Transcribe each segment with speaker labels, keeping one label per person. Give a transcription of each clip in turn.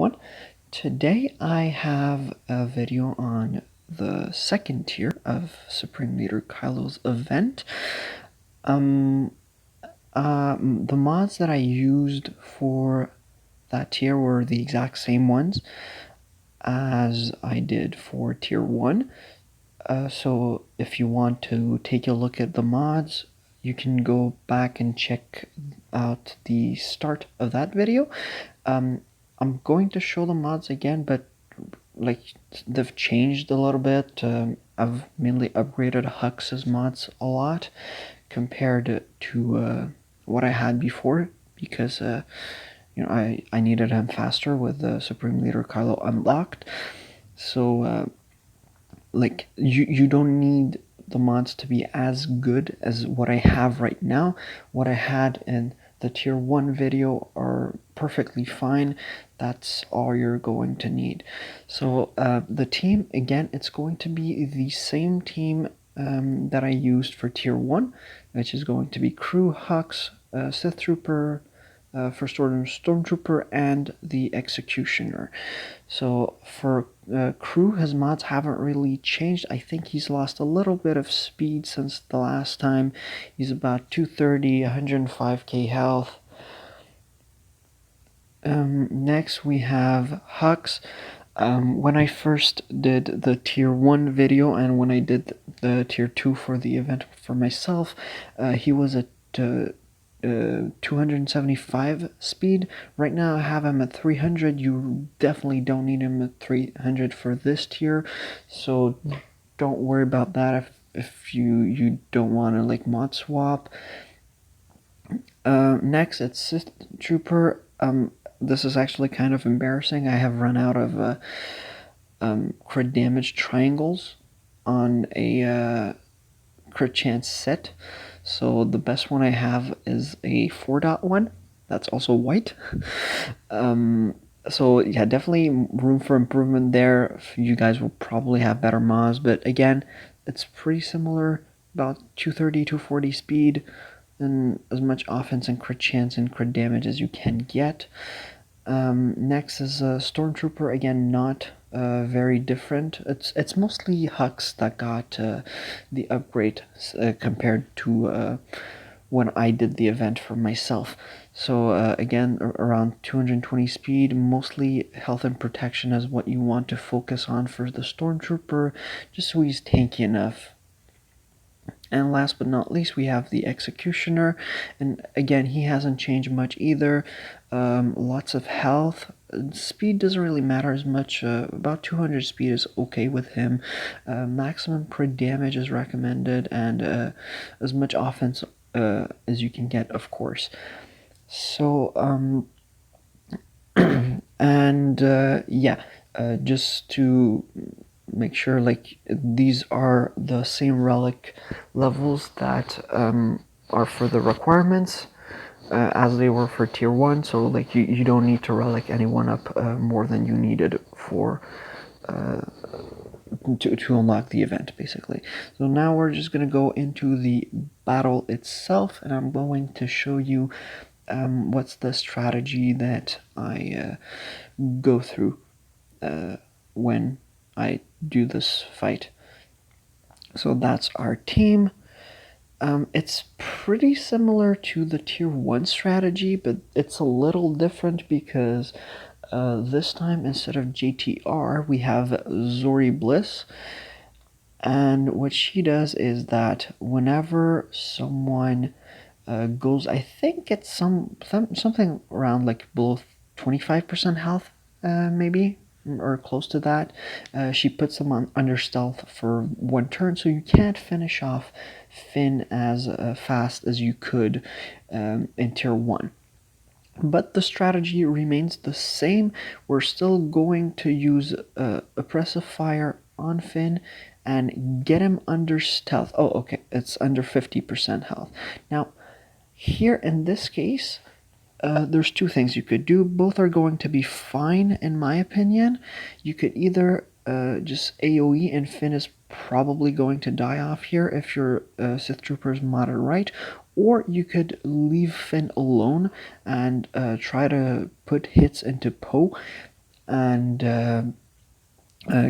Speaker 1: One. Today I have a video on the second tier of Supreme Leader Kylo's event. The mods that I used for that tier were the exact same ones as I did for tier 1. So if you want to take a look at the mods, you can go back and check out the start of that video. I'm going to show the mods again, but like they've changed a little bit. I've mainly upgraded Hux's mods a lot compared to what I had before, because I needed him faster with the Supreme Leader Kylo unlocked. So like you don't need the mods to be as good as what I have right now. What I had in the tier 1 video are perfectly fine. That's all you're going to need. So the team, again, it's going to be the same team that I used for tier 1, which is going to be Crew, Hux, Sith Trooper, First Order Stormtrooper, and the Executioner. So for Crew, his mods haven't really changed. I think he's lost a little bit of speed since the last time. He's about 230, 105k health. Next we have Hux. When I first did the tier 1 video and when I did the tier 2 for the event for myself, he was at 275 speed. Right now I have him at 300. You definitely don't need him at 300 for this tier, so don't worry about that if you don't want to like mod swap. Next it's Sith Trooper. This is actually kind of embarrassing. I have run out of crit damage triangles on a crit chance set. So the best one I have is a 4.1. That's also white. So yeah, definitely room for improvement there. You guys will probably have better mods, but again, it's pretty similar, about 230, 240 speed, and as much offense and crit chance and crit damage as you can get. Next is Stormtrooper. Again, not very different. It's mostly Hux that got the upgrade compared to when I did the event for myself. So again, around 220 speed. Mostly health and protection is what you want to focus on for the Stormtrooper, just so he's tanky enough. And last but not least, we have the Executioner, and again, he hasn't changed much either. Lots of health. Speed doesn't really matter as much. About 200 speed is okay with him. Maximum crit damage is recommended, and as much offense as you can get, of course. So, yeah, just to make sure, like, these are the same relic levels that are for the requirements as they were for tier 1. So like you don't need to relic anyone up more than you needed for to unlock the event, basically. So now we're just going to go into the battle itself, and I'm going to show you what's the strategy that I go through when I do this fight. So that's our team. It's pretty similar to the tier 1 strategy, but it's a little different because this time instead of JTR we have Zori Bliss, and what she does is that whenever someone goes, I think it's something around like below 25% health, maybe, or close to that, she puts them on under stealth for 1 turn, so you can't finish off Finn as fast as you could in tier 1. But the strategy remains the same. We're still going to use oppressive fire on Finn and get him under stealth. Oh, okay, it's under 50% health. Now, here in this case, there's 2 things you could do. Both are going to be fine, in my opinion. You could either just AoE, and Finn is probably going to die off here if your Sith Trooper is modded right, or you could leave Finn alone and try to put hits into Poe. and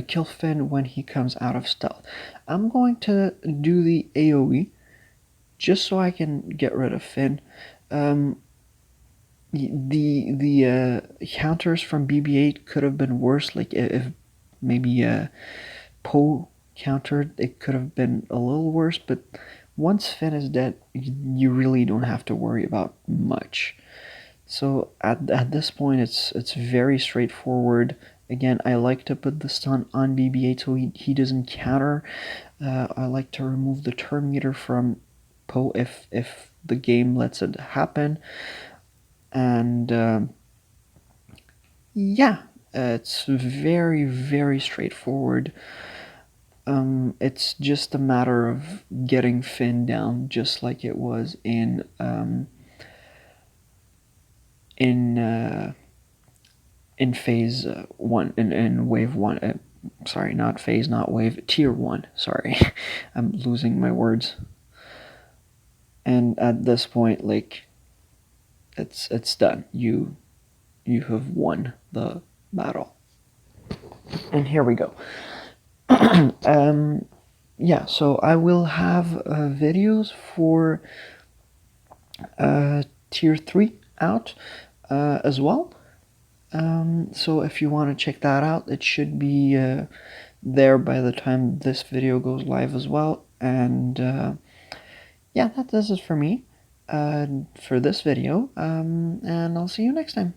Speaker 1: kill Finn when he comes out of stealth. I'm going to do the AoE just so I can get rid of Finn. The counters from BB-8 could have been worse. Like if maybe Poe countered, it could have been a little worse. But once Finn is dead, you really don't have to worry about much. So at this point, it's very straightforward. Again, I like to put the stun on BB-8 so he doesn't counter. I like to remove the turn meter from Poe if the game lets it happen. And yeah, it's very, very straightforward. It's just a matter of getting Finn down, just like it was in phase 1, in wave 1. Sorry, not phase, not wave, tier 1. Sorry, I'm losing my words. And at this point, like, it's done. You have won the battle. And here we go. Yeah, so I will have videos for tier 3 out as well. So if you want to check that out, it should be there by the time this video goes live as well. And yeah, that does it for me for this video, and I'll see you next time.